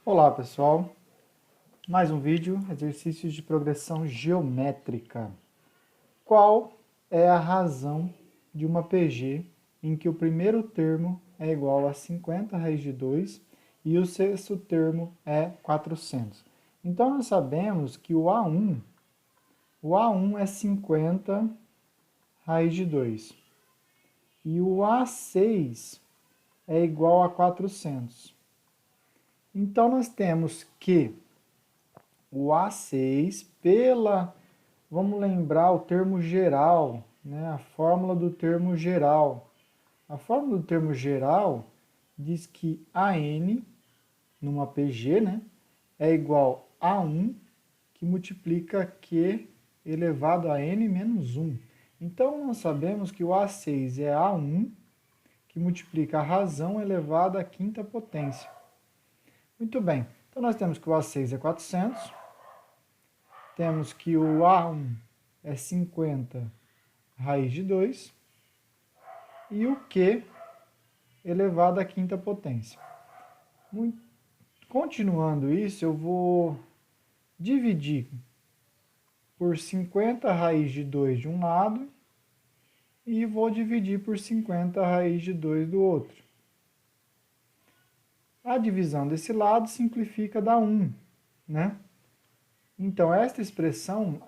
Olá pessoal, mais um vídeo, exercícios de progressão geométrica. Qual é a razão de uma PG em que o primeiro termo é igual a 50 raiz de 2 e o sexto termo é 400? Então nós sabemos que o A1 é 50 raiz de 2 e o A6 é igual a 400. Então nós temos que o A6 vamos lembrar o termo geral, né? A fórmula do termo geral. A fórmula do termo geral diz que AN, numa PG, né, é igual a 1 que multiplica Q elevado a N menos 1. Então, nós sabemos que o A6 é A1 que multiplica a razão elevada à quinta potência. Muito bem, então nós temos que o A6 é 400, temos que o A1 é 50 raiz de 2 e o Q elevado à quinta potência. Continuando isso, eu vou dividir por 50 raiz de 2 de um lado e vou dividir por 50 raiz de 2 do outro. A divisão desse lado simplifica, dá 1, né? Então, esta expressão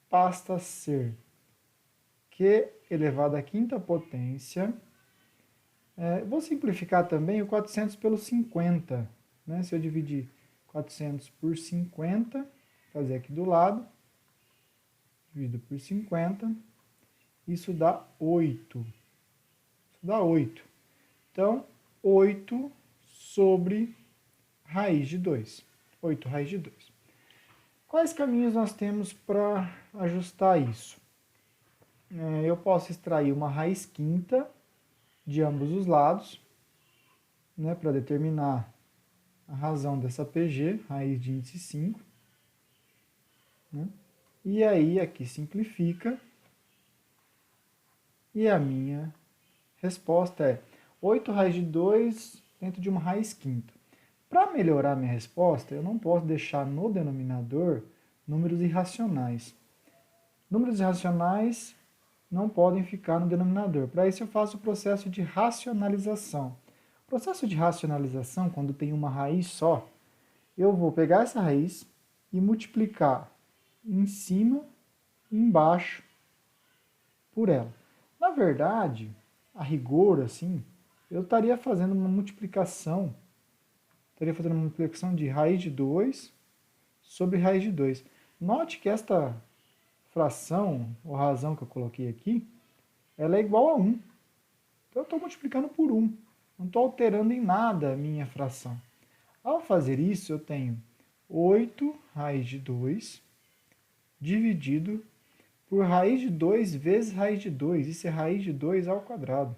passa a ser Q elevado à quinta potência. Vou simplificar também o 400 pelo 50. Né? Se eu dividir 400 por 50, fazer aqui do lado, dividido por 50, isso dá 8. Isso dá 8. Então, 8 sobre raiz de 2. 8 raiz de 2. Quais caminhos nós temos para ajustar isso? Eu posso extrair uma raiz quinta de ambos os lados, né, para determinar a razão dessa PG, raiz de índice 5. Né? E aí aqui simplifica. E a minha resposta é 8 raiz de 2 dentro de uma raiz quinta. Para melhorar minha resposta, eu não posso deixar no denominador números irracionais. Números irracionais não podem ficar no denominador. Para isso eu faço o processo de racionalização. O processo de racionalização, quando tem uma raiz só, eu vou pegar essa raiz e multiplicar em cima e embaixo por ela. Na verdade, a rigor, assim, eu estaria fazendo uma multiplicação de raiz de 2 sobre raiz de 2. Note que esta fração, ou razão que eu coloquei aqui, ela é igual a 1. Então eu estou multiplicando por 1. Não estou alterando em nada a minha fração. Ao fazer isso, eu tenho 8 raiz de 2 dividido por raiz de 2 vezes raiz de 2. Isso é raiz de 2 ao quadrado.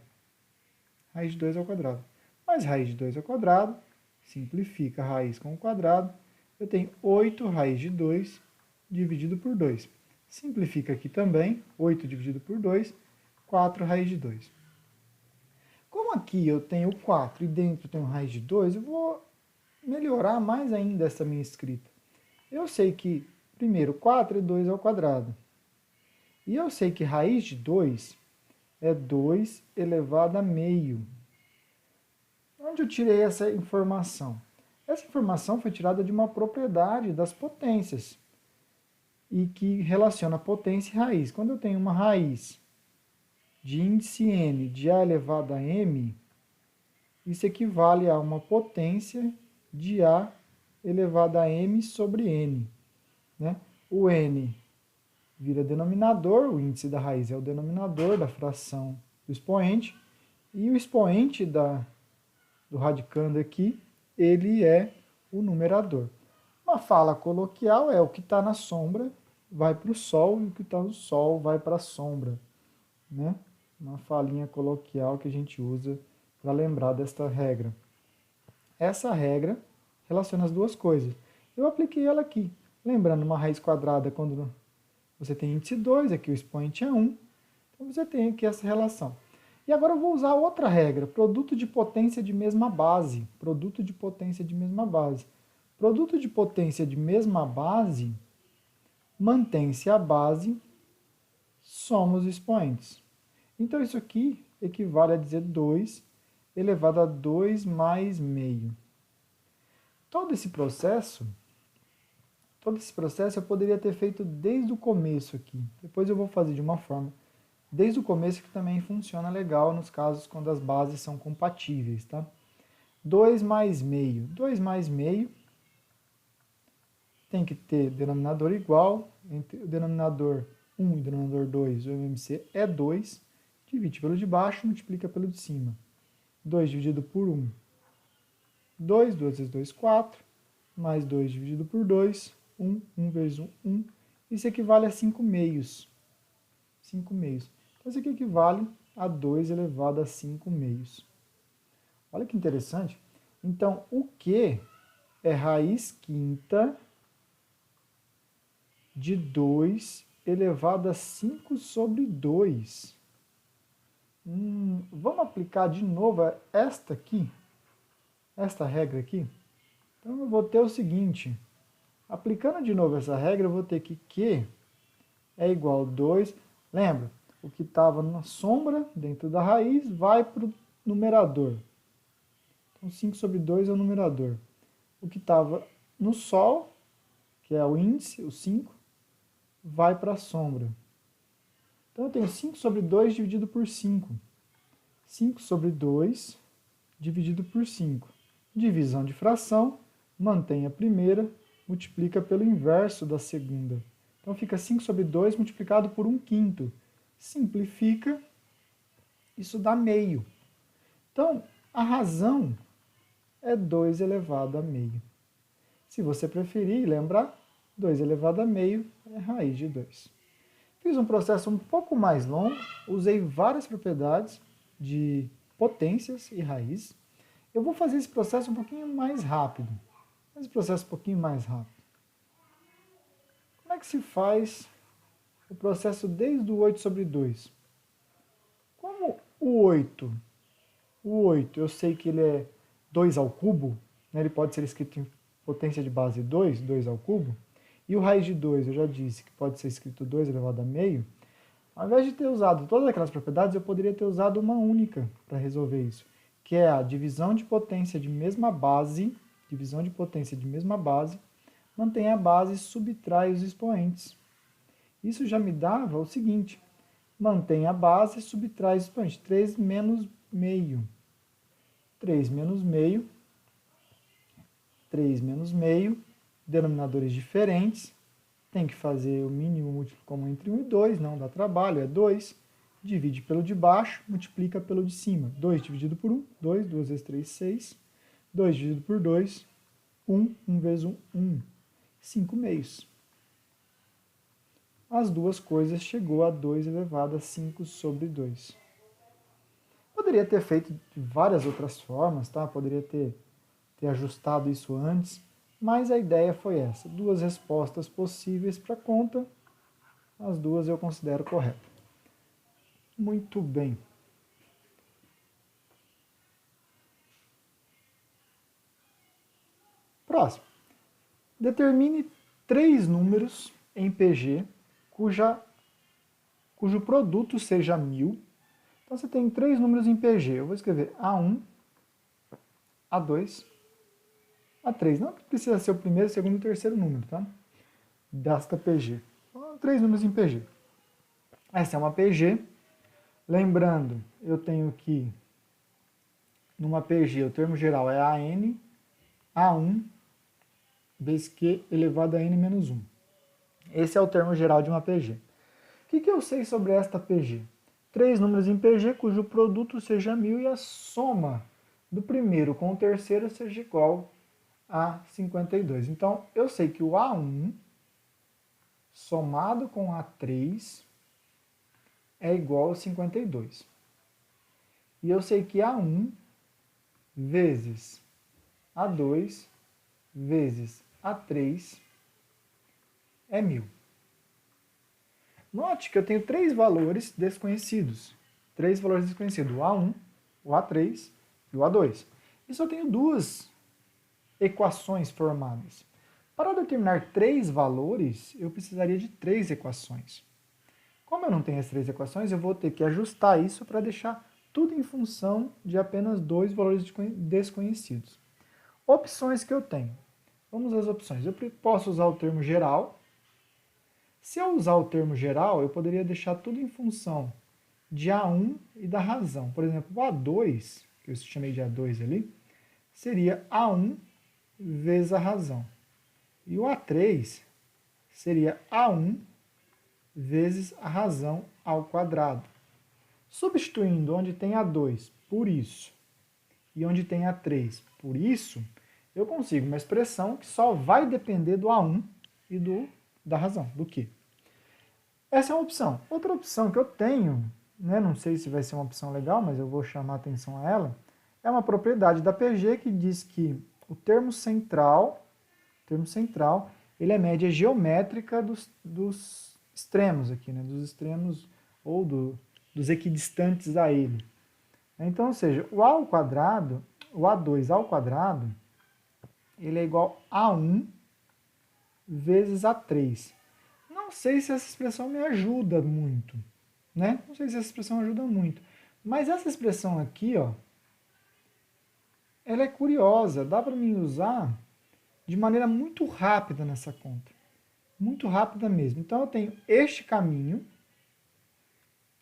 Raiz de 2 ao quadrado. Mais raiz de 2 ao quadrado, simplifica a raiz com o quadrado. Eu tenho 8 raiz de 2 dividido por 2. Simplifica aqui também, 8 dividido por 2, 4 raiz de 2. Como aqui eu tenho 4 e dentro eu tenho raiz de 2, eu vou melhorar mais ainda essa minha escrita. Eu sei que, primeiro, 4 é 2 ao quadrado. E eu sei que raiz de 2 é 2 elevado a meio. Onde eu tirei essa informação? Essa informação foi tirada de uma propriedade das potências e que relaciona potência e raiz. Quando eu tenho uma raiz de índice n de a elevado a m, isso equivale a uma potência de a elevado a m sobre n. Né? O n vira denominador, o índice da raiz é o denominador da fração do expoente, e o expoente do radicando aqui, ele é o numerador. Uma fala coloquial é o que está na sombra vai para o sol e o que está no sol vai para a sombra. Né? Uma falinha coloquial que a gente usa para lembrar desta regra. Essa regra relaciona as duas coisas. Eu apliquei ela aqui. Lembrando, uma raiz quadrada, quando você tem índice 2, aqui o expoente é 1. Então você tem aqui essa relação. E agora eu vou usar outra regra, produto de potência de mesma base. Produto de potência de mesma base. Produto de potência de mesma base, mantém-se a base, soma os expoentes. Então, isso aqui equivale a dizer 2 elevado a 2 mais meio. Todo esse processo eu poderia ter feito desde o começo aqui. Depois eu vou fazer de uma forma desde o começo, que também funciona legal nos casos quando as bases são compatíveis, tá? 2 mais meio. 2 mais meio tem que ter denominador igual, entre o denominador 1 e o denominador 2, o MMC é 2, divide pelo de baixo, multiplica pelo de cima. 2 dividido por 1, 2, 2 vezes 2, 4, mais 2 dividido por 2, 1, 1 vezes 1, 1. Isso equivale a 5 meios. 5 meios. Então, isso aqui equivale a 2 elevado a 5 meios. Olha que interessante. Então, o Q é raiz quinta de 2 elevado a 5 sobre 2. Vamos aplicar de novo esta regra aqui? Então, eu vou ter o seguinte. Aplicando de novo essa regra, eu vou ter que Q é igual a 2. Lembra? O que estava na sombra, dentro da raiz, vai para o numerador. Então, 5 sobre 2 é o numerador. O que estava no Sol, que é o índice, o 5, vai para a sombra. Então, eu tenho 5 sobre 2 dividido por 5. 5 sobre 2 dividido por 5. Divisão de fração, mantém a primeira, multiplica pelo inverso da segunda. Então, fica 5 sobre 2 multiplicado por 1/5. Simplifica, isso dá meio. Então, a razão é 2 elevado a meio. Se você preferir lembrar, 2 elevado a meio é raiz de 2. Fiz um processo um pouco mais longo, usei várias propriedades de potências e raízes. Eu vou fazer esse processo um pouquinho mais rápido. Como é que se faz o processo desde o 8 sobre 2? Como o 8 eu sei que ele é 2 ao cubo, né? Ele pode ser escrito em potência de base 2, 2 ao cubo, e o raiz de 2 eu já disse que pode ser escrito 2 elevado a meio. Ao invés de ter usado todas aquelas propriedades, eu poderia ter usado uma única para resolver isso, que é a divisão de potência de mesma base, mantém a base e subtrai os expoentes. Isso já me dava o seguinte: mantém a base e subtrai os expoentes. 3 menos meio. 3 menos meio, denominadores diferentes. Tem que fazer o mínimo múltiplo comum entre 1 e 2, não dá trabalho, é 2. Divide pelo de baixo, multiplica pelo de cima. 2 dividido por 1, 2, 2 vezes 3, 6. 2 dividido por 2, 1, 1 vezes 1, 1. 5 meios. As duas coisas chegou a 2 elevado a 5 sobre 2. Poderia ter feito de várias outras formas, tá? Poderia ter ajustado isso antes, mas a ideia foi essa. Duas respostas possíveis para a conta, as duas eu considero corretas. Muito bem. Próximo. Determine 3 números em PG cujo produto seja 1000. Então você tem 3 números em PG. Eu vou escrever A1, A2, A3. Não precisa ser o primeiro, segundo e terceiro número, tá? Desta PG. Então, 3 números em PG. Essa é uma PG. Lembrando, eu tenho que, numa PG, o termo geral é AN, A1, vezes Q elevado a N menos 1. Esse é o termo geral de uma PG. O que eu sei sobre esta PG? 3 números em PG cujo produto seja 1000 e a soma do primeiro com o terceiro seja igual a 52. Então, eu sei que o A1 somado com A3 é igual a 52. E eu sei que A1 vezes A2 vezes A3 é 1000. Note que eu tenho 3 valores desconhecidos. 3 valores desconhecidos, o A1, o A3 e o A2. E só tenho 2 equações formadas. Para determinar 3 valores, eu precisaria de 3 equações. Como eu não tenho as 3 equações, eu vou ter que ajustar isso para deixar tudo em função de apenas 2 valores desconhecidos. Opções que eu tenho. Vamos às opções. Eu posso usar o termo geral. Se eu usar o termo geral, eu poderia deixar tudo em função de A1 e da razão. Por exemplo, o A2, que eu chamei de A2 ali, seria A1 vezes a razão. E o A3 seria A1 vezes a razão ao quadrado. Substituindo onde tem A2 por isso e onde tem A3 por isso, eu consigo uma expressão que só vai depender do A1 e da razão, do Q. Essa é uma opção. Outra opção que eu tenho, né, não sei se vai ser uma opção legal, mas eu vou chamar a atenção a ela, é uma propriedade da PG que diz que o termo central, ele é média geométrica dos extremos aqui, né, dos extremos ou dos equidistantes a ele. Então, ou seja, o A ao quadrado, o A2 ao quadrado, ele é igual a 1 vezes A3. Não sei se essa expressão me ajuda muito, né? Não sei se essa expressão ajuda muito. Mas essa expressão aqui, ó, ela é curiosa, dá para mim usar de maneira muito rápida nessa conta. Muito rápida mesmo. Então eu tenho este caminho,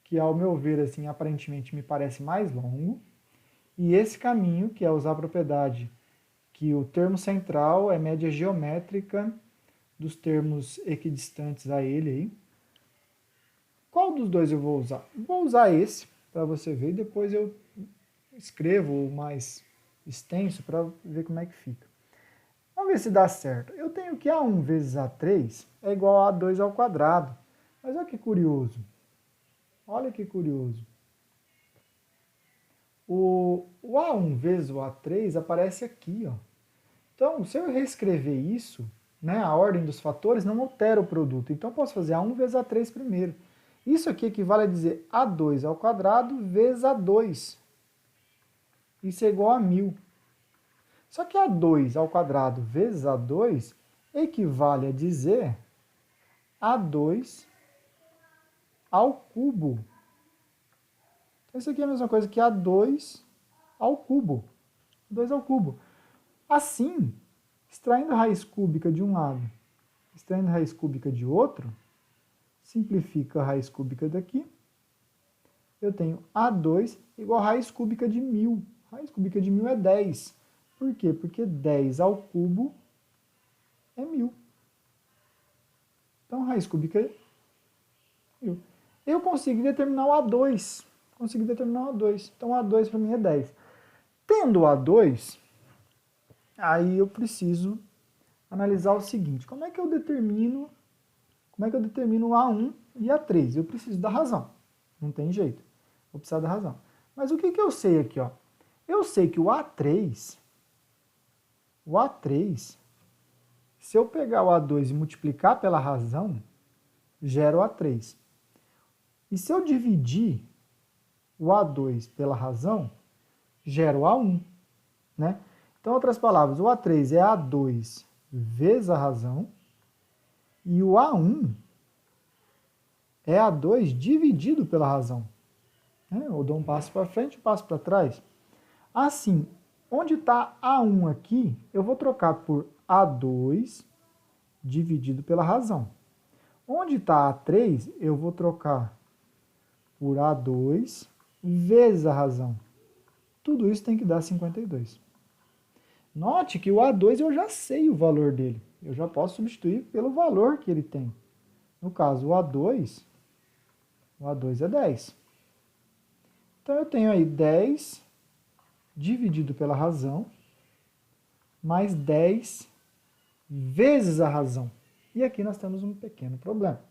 que ao meu ver, assim, aparentemente me parece mais longo, e esse caminho, que é usar a propriedade que o termo central é média geométrica dos termos equidistantes a ele aí. Qual dos dois eu vou usar? Vou usar esse, para você ver, e depois eu escrevo o mais extenso para ver como é que fica. Vamos ver se dá certo. Eu tenho que A1 vezes A3 é igual a A2 ao quadrado. Mas olha que curioso. Olha que curioso. O A1 vezes o A3 aparece aqui, ó. Então, se eu reescrever isso, né, a ordem dos fatores não altera o produto. Então, eu posso fazer A1 vezes A3 primeiro. Isso aqui equivale a dizer A2 ao quadrado vezes A2. Isso é igual a 1000. Só que A2 ao quadrado vezes A2 equivale a dizer A2 ao cubo. Então, isso aqui é a mesma coisa que A2 ao cubo. A2 ao cubo. Assim, extraindo a raiz cúbica de um lado, extraindo a raiz cúbica de outro, simplifica a raiz cúbica daqui, eu tenho A2 igual a raiz cúbica de 1000. Raiz cúbica de 1000 é 10. Por quê? Porque 10 ao cubo é 1000. Então, raiz cúbica é 1000. Eu consegui determinar o A2. Então, o A2 para mim é 10. Tendo o A2, aí eu preciso analisar o seguinte. Como é que eu determino o A1 e A3? Eu preciso da razão. Não tem jeito. Vou precisar da razão. Mas o que eu sei aqui, ó? Eu sei que o A3, se eu pegar o A2 e multiplicar pela razão, gera o A3. E se eu dividir o A2 pela razão, gera o A1, né? Então, em outras palavras, o A3 é A2 vezes a razão e o A1 é A2 dividido pela razão. Eu dou um passo para frente e um passo para trás. Assim, onde está A1 aqui, eu vou trocar por A2 dividido pela razão. Onde está A3, eu vou trocar por A2 vezes a razão. Tudo isso tem que dar 52. Note que o A2 eu já sei o valor dele. Eu já posso substituir pelo valor que ele tem. No caso, o A2 é 10. Então, eu tenho aí 10 dividido pela razão, mais 10 vezes a razão. E aqui nós temos um pequeno problema.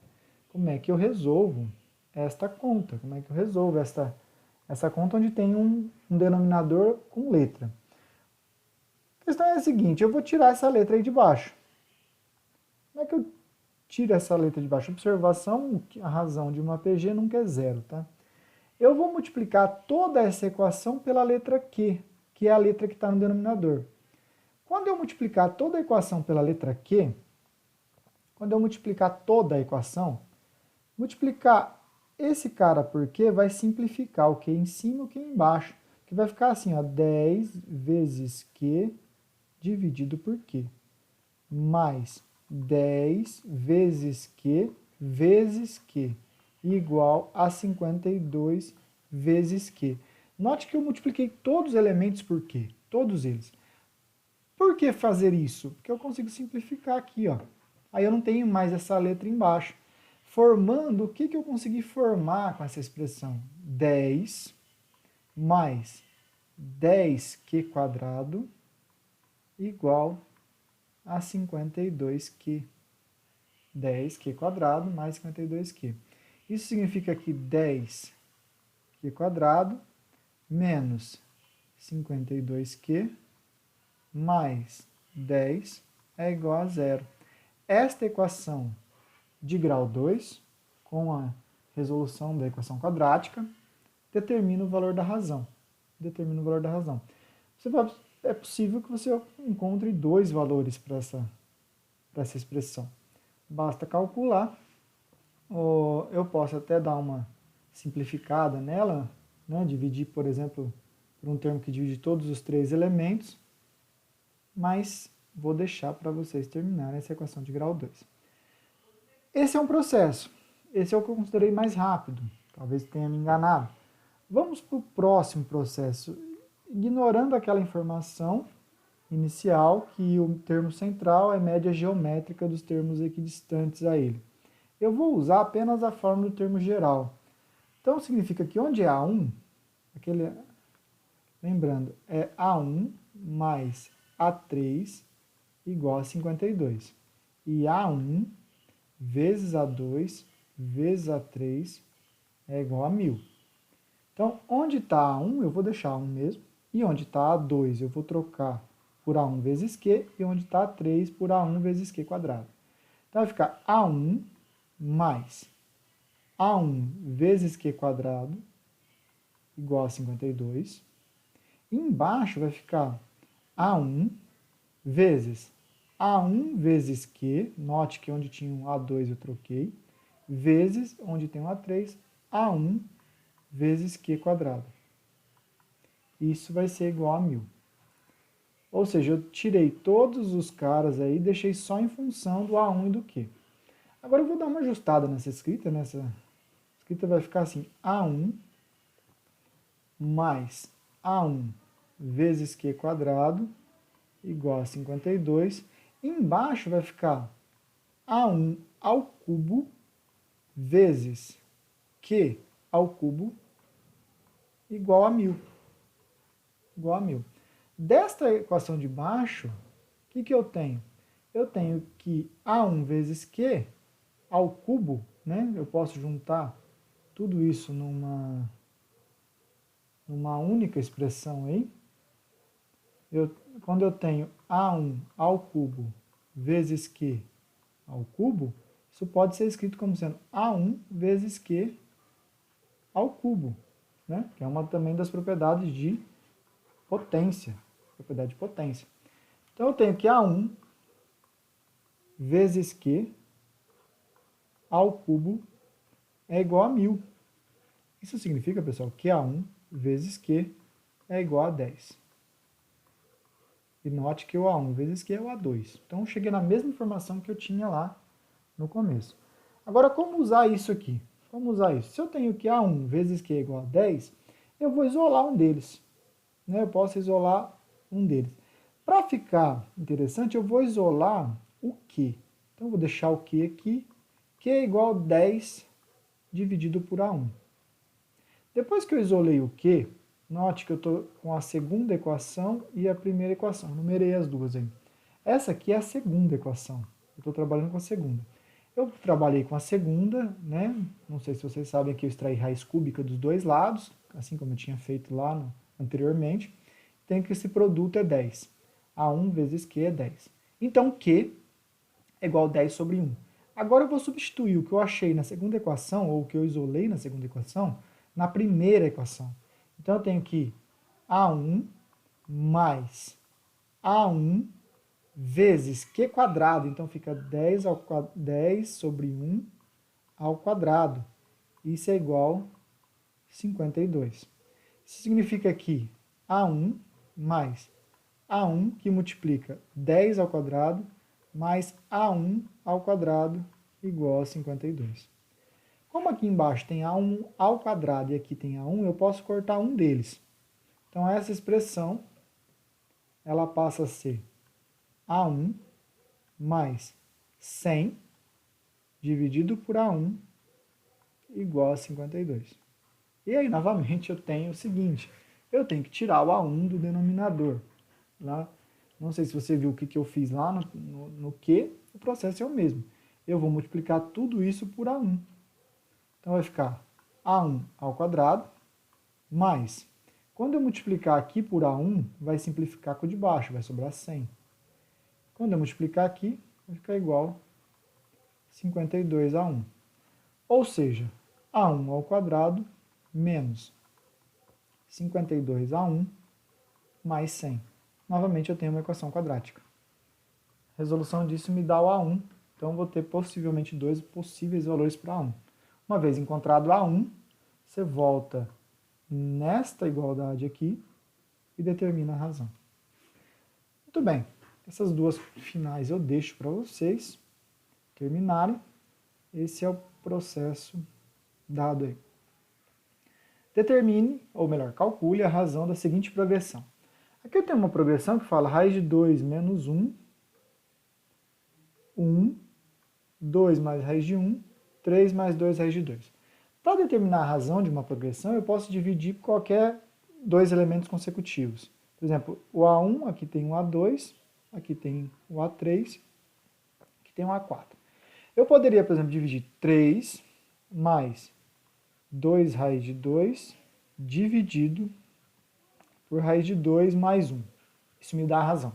Como é que eu resolvo esta conta? Como é que eu resolvo essa conta onde tem um denominador com letra? A questão é a seguinte, eu vou tirar essa letra aí de baixo. Como é que eu tiro essa letra de baixo? Observação, a razão de uma PG nunca é zero, tá? Eu vou multiplicar toda essa equação pela letra Q, que é a letra que está no denominador. Quando eu multiplicar toda a equação pela letra Q, quando eu multiplicar toda a equação, multiplicar esse cara por Q vai simplificar o Q em cima e o Q embaixo, que vai ficar assim, ó, 10 vezes Q dividido por Q, mais 10 vezes Q vezes Q, igual a 52 vezes Q. Note que eu multipliquei todos os elementos por Q, todos eles. Por que fazer isso? Porque eu consigo simplificar aqui, ó. Aí eu não tenho mais essa letra embaixo. Formando, o que eu consegui formar com essa expressão? 10 mais 10q² igual a 52q. 10q² mais 52q. Isso significa que 10q² menos 52q mais 10 é igual a zero. Esta equação de grau 2, com a resolução da equação quadrática, determina o valor da razão. Determina o valor da razão. É possível que você encontre dois valores para essa expressão. Basta calcular. Eu posso até dar uma simplificada nela, né? Dividir, por exemplo, por um termo que divide todos os três elementos, mas vou deixar para vocês terminarem essa equação de grau 2. Esse é um processo. Esse é o que eu considerei mais rápido. Talvez tenha me enganado. Vamos para o próximo processo. Ignorando aquela informação inicial, que o termo central é média geométrica dos termos equidistantes a ele. Eu vou usar apenas a fórmula do termo geral. Então, significa que onde é A1, lembrando, é A1 mais A3 igual a 52. E A1 vezes A2 vezes A3 é igual a 1000. Então, onde está A1, eu vou deixar A1 mesmo. E onde está A2, eu vou trocar por A1 vezes Q. E onde está A3, por A1 vezes Q². Então, vai ficar A1 mais A1 vezes Q² igual a 52. E embaixo vai ficar A1 vezes A1 vezes Q, note que onde tinha um A2 eu troquei, vezes onde tem um A3, A1 vezes Q². Isso vai ser igual a 1000. Ou seja, eu tirei todos os caras aí e deixei só em função do A1 e do Q. Agora eu vou dar uma ajustada nessa escrita, Essa escrita vai ficar assim, A1 mais A1 vezes Q² igual a 52. E embaixo vai ficar A1 ao cubo vezes Q ao cubo igual a 1000. Igual a 1000. Desta equação de baixo, o que eu tenho? Eu tenho que A1 vezes Q ao cubo, né? Eu posso juntar tudo isso numa única expressão aí. Quando eu tenho A1 ao cubo vezes Q ao cubo, isso pode ser escrito como sendo A1 vezes Q ao cubo, né? Que é uma também das propriedades de potência. Propriedade de potência. Então eu tenho que A1 vezes Q ao cubo é igual a 1000. Isso significa, pessoal, que A1 vezes Q é igual a 10. E note que o A1 vezes Q é o A2. Então, eu cheguei na mesma informação que eu tinha lá no começo. Agora, como usar isso aqui? Como usar isso? Se eu tenho que A1 vezes Q é igual a 10, eu vou isolar um deles. Né? Eu posso isolar um deles. Para ficar interessante, eu vou isolar o Q. Então, eu vou deixar o Q aqui. Q é igual a 10 dividido por A1. Depois que eu isolei o Q, note que eu estou com a segunda equação e a primeira equação. Eu numerei as duas aí. Essa aqui é a segunda equação. Eu estou trabalhando com a segunda. Eu trabalhei com a segunda, né? Não sei se vocês sabem que eu extraí raiz cúbica dos dois lados, assim como eu tinha feito lá anteriormente. Tem que esse produto é 10. A1 vezes Q é 10. Então, Q é igual a 10 sobre 1. Agora eu vou substituir o que eu achei na segunda equação, ou o que eu isolei na segunda equação, na primeira equação. Então, eu tenho que A1 mais A1 vezes q quadrado, então fica 10 sobre 1 ao quadrado. Isso é igual a 52. Isso significa que A1 mais A1 que multiplica 10 ao quadrado mais A1 ao quadrado igual a 52. Como aqui embaixo tem A1 ao quadrado e aqui tem A1, eu posso cortar um deles. Então essa expressão ela passa a ser A1 mais 100 dividido por A1 igual a 52. E aí, novamente, eu tenho o seguinte, eu tenho que tirar o A1 do denominador. Lá, não sei se você viu o que eu fiz lá no Q, o processo é o mesmo. Eu vou multiplicar tudo isso por A1. Então vai ficar A1 ao quadrado mais, quando eu multiplicar aqui por A1, vai simplificar com o de baixo, vai sobrar 100. Quando eu multiplicar aqui, vai ficar igual a 52A1. Ou seja, A1 ao quadrado menos 52A1 mais 100. Novamente eu tenho uma equação quadrática. A resolução disso me dá o A1, então vou ter possivelmente dois possíveis valores para A1. Uma vez encontrado A1, você volta nesta igualdade aqui e determina a razão. Muito bem, essas duas finais eu deixo para vocês terminarem. Esse é o processo dado aí. Determine, ou melhor, calcule a razão da seguinte progressão. Aqui eu tenho uma progressão que fala raiz de 2 menos 1, 1, 2 mais raiz de 1, 3 mais 2 raiz de 2. Para determinar a razão de uma progressão, eu posso dividir qualquer dois elementos consecutivos. Por exemplo, o A1, aqui tem um A2, aqui tem o A3, aqui tem um A4. Eu poderia, por exemplo, dividir 3 mais 2 raiz de 2 dividido por raiz de 2 mais 1. Isso me dá a razão.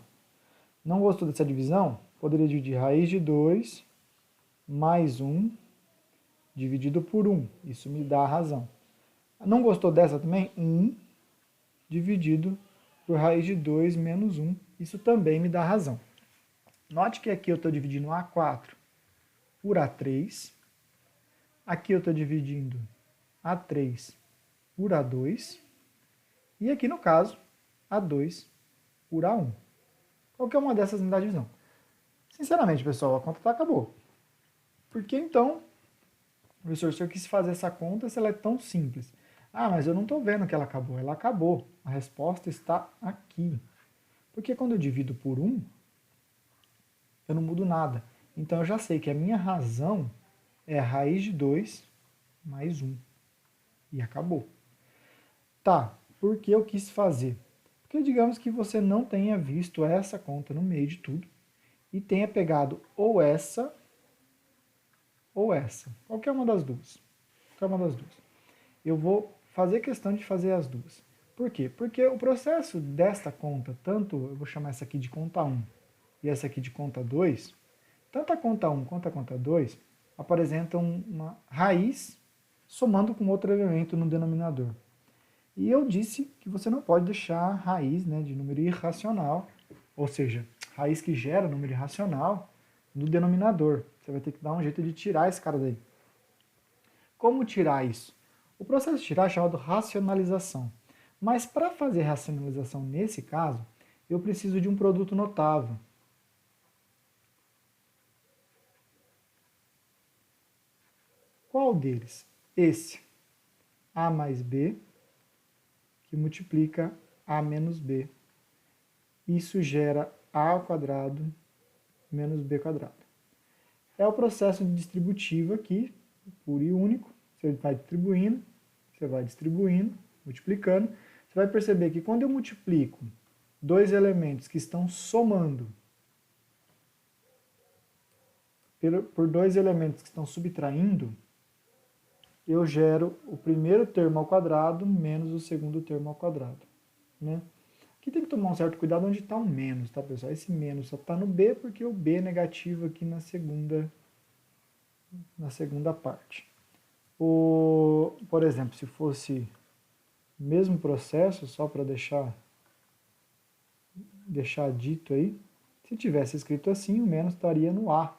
Não gostou dessa divisão? Poderia dividir raiz de 2 mais 1 dividido por 1. Isso me dá a razão. Não gostou dessa também? 1 dividido por raiz de 2 menos 1. Isso também me dá a razão. Note que aqui eu estou dividindo A4 por A3. Aqui eu estou dividindo A3 por A2. E aqui, no caso, A2 por A1. Qualquer uma dessas me dá divisão. Sinceramente, pessoal, a conta acabou. Por que então, professor, o senhor quis fazer essa conta se ela é tão simples? Ah, mas eu não estou vendo que ela acabou. Ela acabou. A resposta está aqui. Porque quando eu divido por 1, eu não mudo nada. Então eu já sei que a minha razão é a raiz de 2 mais 1. E acabou. Tá, por que eu quis fazer? Porque digamos que você não tenha visto essa conta no meio de tudo e tenha pegado ou essa, qualquer uma das duas. Qualquer uma das duas. Eu vou fazer questão de fazer as duas. Por quê? Porque o processo desta conta, tanto eu vou chamar essa aqui de conta 1 e essa aqui de conta 2, tanto a conta 1 quanto a conta 2 apresentam uma raiz somando com outro elemento no denominador. E eu disse que você não pode deixar raiz, né, de número irracional, ou seja, raiz que gera número irracional, no denominador. Você vai ter que dar um jeito de tirar esse cara daí. Como tirar isso? O processo de tirar é chamado racionalização. Mas para fazer racionalização nesse caso, eu preciso de um produto notável. Qual deles? Esse. A mais B, que multiplica A menos B. Isso gera A ao quadrado menos B quadrado. É o processo de distributivo aqui, puro e único. Você vai distribuindo, multiplicando. Você vai perceber que quando eu multiplico dois elementos que estão somando por dois elementos que estão subtraindo, eu gero o primeiro termo ao quadrado menos o segundo termo ao quadrado. Né? Aqui tem que tomar um certo cuidado onde está o menos, tá, pessoal? Esse menos só está no B porque o B é negativo aqui na segunda parte. Por exemplo, se fosse o mesmo processo, só para deixar dito aí, Se tivesse escrito assim, o menos estaria no A,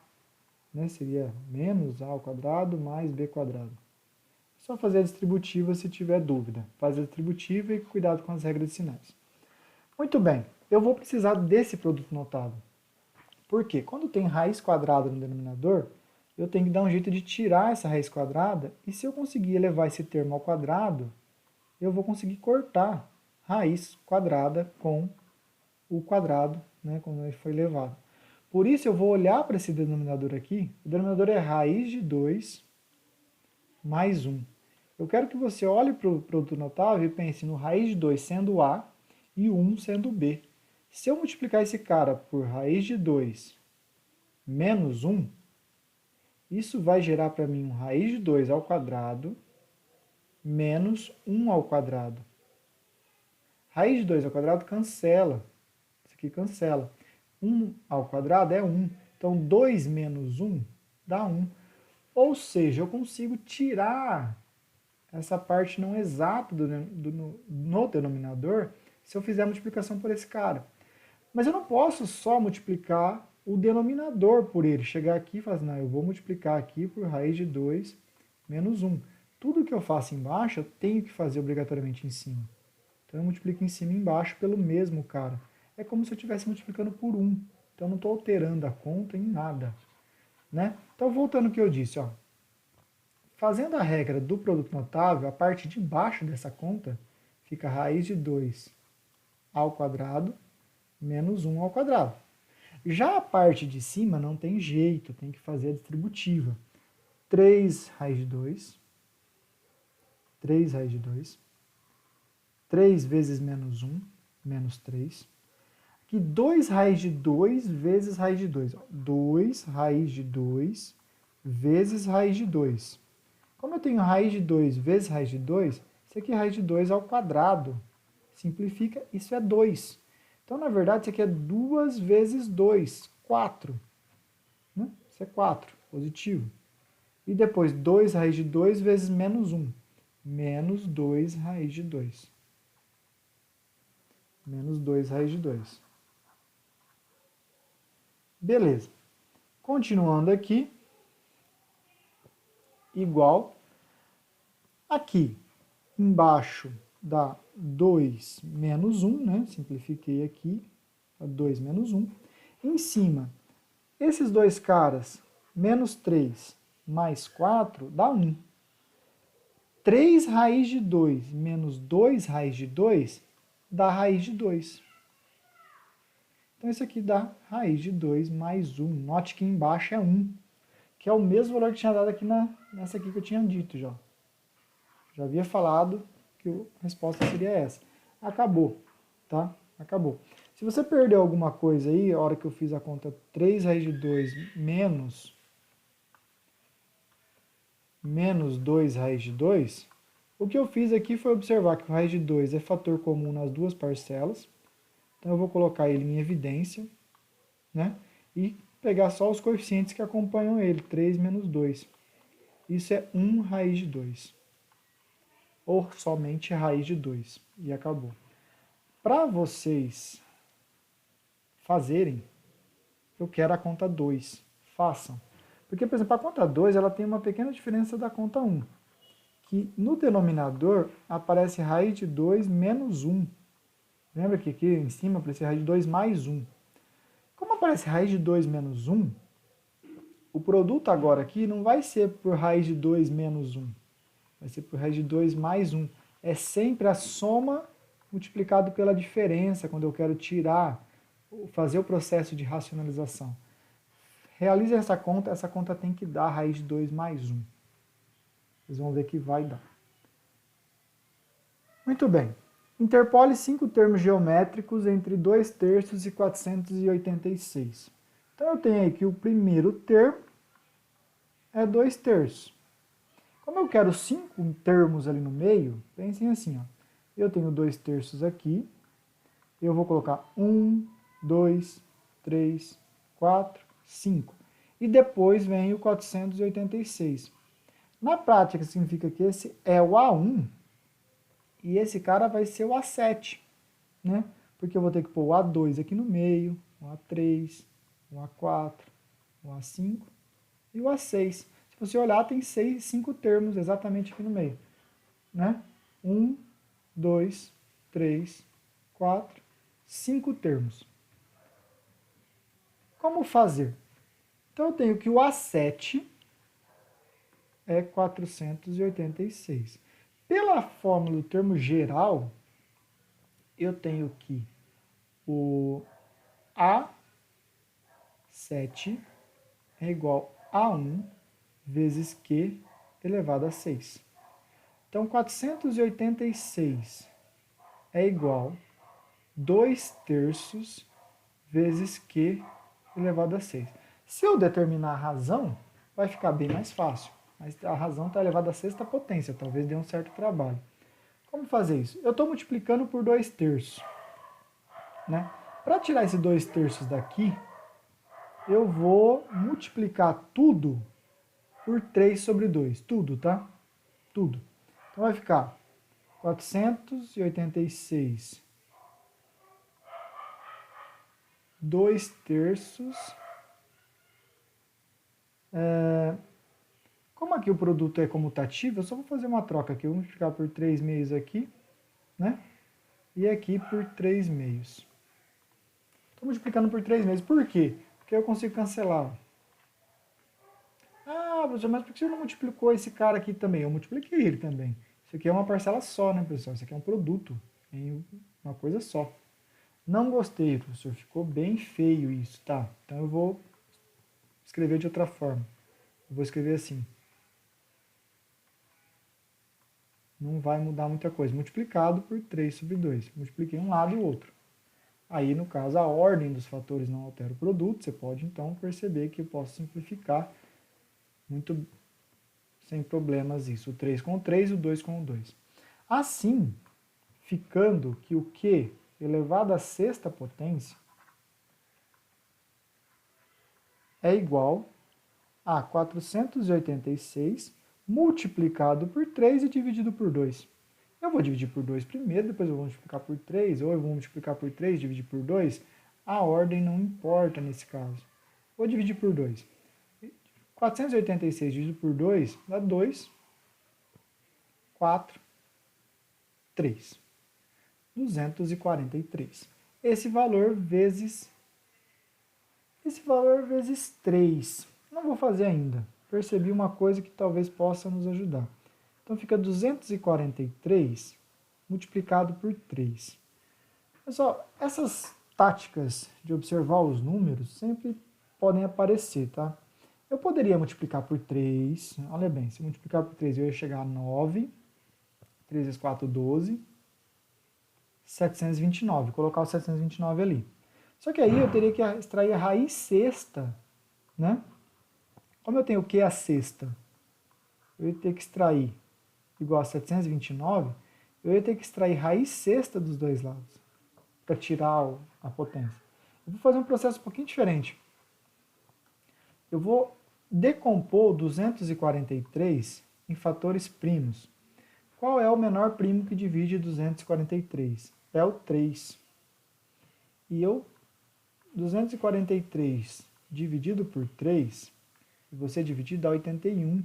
né? Seria menos A ao quadrado mais B quadrado. É só fazer a distributiva se tiver dúvida. Faz a distributiva e cuidado com as regras de sinais. Muito bem, eu vou precisar desse produto notável. Por quê? Quando tem raiz quadrada no denominador, eu tenho que dar um jeito de tirar essa raiz quadrada, e se eu conseguir elevar esse termo ao quadrado, eu vou conseguir cortar raiz quadrada com o quadrado, né, quando ele foi elevado. Por isso eu vou olhar para esse denominador aqui, o denominador é raiz de 2 mais 1. Eu quero que você olhe para o produto notável e pense no raiz de 2 sendo A e 1 sendo B. Se eu multiplicar esse cara por raiz de 2 menos 1, isso vai gerar para mim um raiz de 2 ao quadrado menos 1 ao quadrado. Raiz de 2 ao quadrado cancela. Isso aqui cancela. 1 ao quadrado é 1. Então, 2 menos 1 dá 1. Ou seja, eu consigo tirar essa parte não exata no denominador se eu fizer a multiplicação por esse cara. Mas eu não posso só multiplicar o denominador por ele. Chegar aqui e falar assim, não, eu vou multiplicar aqui por raiz de 2 menos 1. Tudo que eu faço embaixo, eu tenho que fazer obrigatoriamente em cima. Então eu multiplico em cima e embaixo pelo mesmo cara. É como se eu estivesse multiplicando por 1. Então eu não estou alterando a conta em nada. Né? Então voltando ao que eu disse, ó. Fazendo a regra do produto notável, a parte de baixo dessa conta fica raiz de 2 ao quadrado menos 1 ao quadrado. Já a parte de cima não tem jeito, tem que fazer a distributiva. 3 raiz de 2, 3 raiz de 2, 3 vezes menos 1, menos 3. Aqui 2 raiz de 2 vezes raiz de 2. 2 raiz de 2 vezes raiz de 2. Como eu tenho raiz de 2 vezes raiz de 2, isso aqui é raiz de 2 ao quadrado. Simplifica, isso é 2. Então, na verdade, isso aqui é 2 vezes 2, 4. Né? Isso é 4, positivo. E depois, 2 raiz de 2 vezes menos 1. Menos 2 raiz de 2. Menos 2 raiz de 2. Beleza. Continuando aqui, igual. Aqui, embaixo dá 2 menos 1, né? Simplifiquei aqui, 2 menos 1. Em cima, esses dois caras, menos 3 mais 4, dá 1. 3 raiz de 2 menos 2 raiz de 2 dá raiz de 2. Então, isso aqui dá raiz de 2 mais 1. Note que embaixo é 1, que é o mesmo valor que tinha dado aqui nessa aqui que eu tinha dito já. Já havia falado que a resposta seria essa. Acabou, tá? Acabou. Se você perdeu alguma coisa aí, a hora que eu fiz a conta 3 raiz de 2 menos 2 raiz de 2, o que eu fiz aqui foi observar que o raiz de 2 é fator comum nas duas parcelas. Então eu vou colocar ele em evidência, né? E pegar só os coeficientes que acompanham ele, 3 menos 2. Isso é 1 raiz de 2. Ou somente raiz de 2. E acabou. Para vocês fazerem, eu quero a conta 2. Façam. Porque, por exemplo, a conta 2 ela tem uma pequena diferença da conta 1. Que no denominador aparece raiz de 2 menos 1. Lembra que aqui em cima aparece raiz de 2 mais 1. Como aparece raiz de 2 menos 1, o produto agora aqui não vai ser por raiz de 2 menos 1. Vai ser por raiz de 2 mais 1. É sempre a soma multiplicado pela diferença, quando eu quero tirar, fazer o processo de racionalização. Realize essa conta tem que dar raiz de 2 mais 1. Vocês vão ver que vai dar. Muito bem. Interpole 5 termos geométricos entre 2/3 e 486. Então eu tenho aqui o primeiro termo é 2/3. Como eu quero 5 termos ali no meio, pensem assim, ó. Eu tenho 2/3 aqui, eu vou colocar 1, 2, 3, 4, 5. E depois vem o 486. Na prática, significa que esse é o A1 e esse cara vai ser o A7, né? Porque eu vou ter que pôr o A2 aqui no meio, 1A3, 1A4, 1A5 e o A6. Se você olhar, tem 5 termos exatamente aqui no meio, né? 1, 2, 3, 4, 5 termos. Como fazer? Então, eu tenho que o A7 é 486. Pela fórmula do termo geral, eu tenho que o A7 é igual a 1 vezes Q elevado a 6. Então, 486 é igual a 2/3 vezes Q elevado a 6. Se eu determinar a razão, vai ficar bem mais fácil. Mas a razão está elevada à sexta potência, talvez dê um certo trabalho. Como fazer isso? Eu estou multiplicando por 2/3. Né? Para tirar esse 2/3 daqui, eu vou multiplicar tudo por 3 sobre 2. Tudo, tá? Tudo. Então vai ficar 486 2/3. Como aqui o produto é comutativo, eu só vou fazer uma troca aqui. Eu vou multiplicar por 3 meios aqui, né? E aqui por 3 meios. Estou multiplicando por 3 meios. Por quê? Porque eu consigo cancelar. Ah, professor, mas por que você não multiplicou esse cara aqui também? Eu multipliquei ele também. Isso aqui é uma parcela só, né, pessoal? Isso aqui é um produto, em uma coisa só. Não gostei, professor. Ficou bem feio isso, tá? Então eu vou escrever de outra forma. Eu vou escrever assim. Não vai mudar muita coisa. Multiplicado por 3 sobre 2. Multipliquei um lado e o outro. Aí, no caso, a ordem dos fatores não altera o produto. Você pode, então, perceber que eu posso simplificar muito sem problemas isso. O 3 com o 3 e o 2 com o 2. Assim, ficando que o Q elevado à sexta potência é igual a 486 multiplicado por 3 e dividido por 2. Eu vou dividir por 2 primeiro, depois eu vou multiplicar por 3, ou eu vou multiplicar por 3 e dividir por 2. A ordem não importa nesse caso. Vou dividir por 2. 486 dividido por 2 dá 2, 4, 3. 243. Esse valor vezes 3. Não vou fazer ainda. Percebi uma coisa que talvez possa nos ajudar. Então fica 243 multiplicado por 3. Pessoal, essas táticas de observar os números sempre podem aparecer, tá? Eu poderia multiplicar por 3. Olha bem, se multiplicar por 3 eu ia chegar a 9. 3 vezes 4, 12. 729, colocar o 729 ali. Só que aí eu teria que extrair a raiz sexta, né? Como eu tenho o que a sexta? Eu ia ter que extrair igual a 729, eu ia ter que extrair raiz sexta dos dois lados, para tirar a potência. Eu vou fazer um processo um pouquinho diferente. Eu vou decompor 243 em fatores primos. Qual é o menor primo que divide 243? É o 3. E 243 dividido por 3, e você dividir dá 81.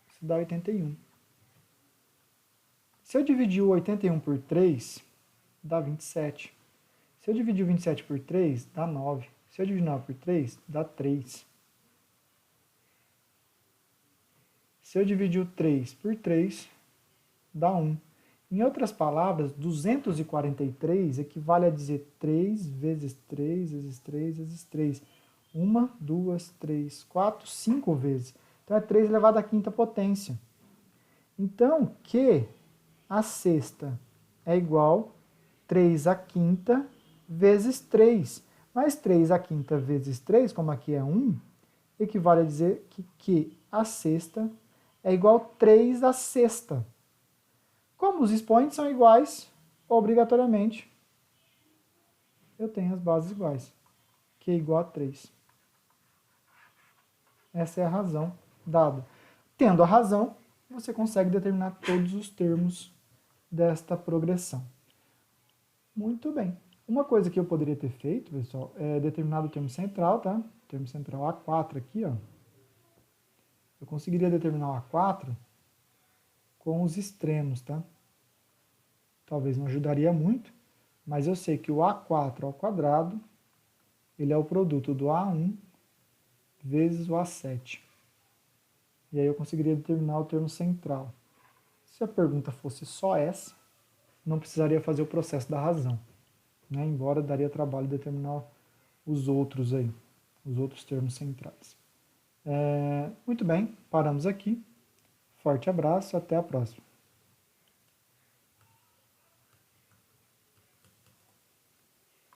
Isso dá 81. Se eu dividir o 81 por 3, dá 27. Se eu dividir o 27 por 3, dá 9. Se eu dividir 9 por 3, dá 3. Se eu dividir o 3 por 3, dá 1. Em outras palavras, 243 equivale a dizer 3 vezes 3 vezes 3 vezes 3. 1, 2, 3, 4, 5 vezes. Então é 3 elevado à quinta potência. Então, que a sexta é igual a 3 à quinta vezes 3. Mas 3 à quinta vezes 3, como aqui é 1, equivale a dizer que a sexta é igual a 3 à sexta. Como os expoentes são iguais, obrigatoriamente, eu tenho as bases iguais, que é igual a 3. Essa é a razão dada. Tendo a razão, você consegue determinar todos os termos desta progressão. Muito bem. Uma coisa que eu poderia ter feito, pessoal, é determinado o termo central, tá? O termo central A4 aqui, ó. Eu conseguiria determinar o A4 com os extremos, tá? Talvez não ajudaria muito, mas eu sei que o A4 ao quadrado, ele é o produto do A1 vezes o A7. E aí eu conseguiria determinar o termo central. Se a pergunta fosse só essa, não precisaria fazer o processo da razão, né? Embora daria trabalho determinar os outros aí, os outros termos centrais. Muito bem, paramos aqui. Forte abraço, até a próxima.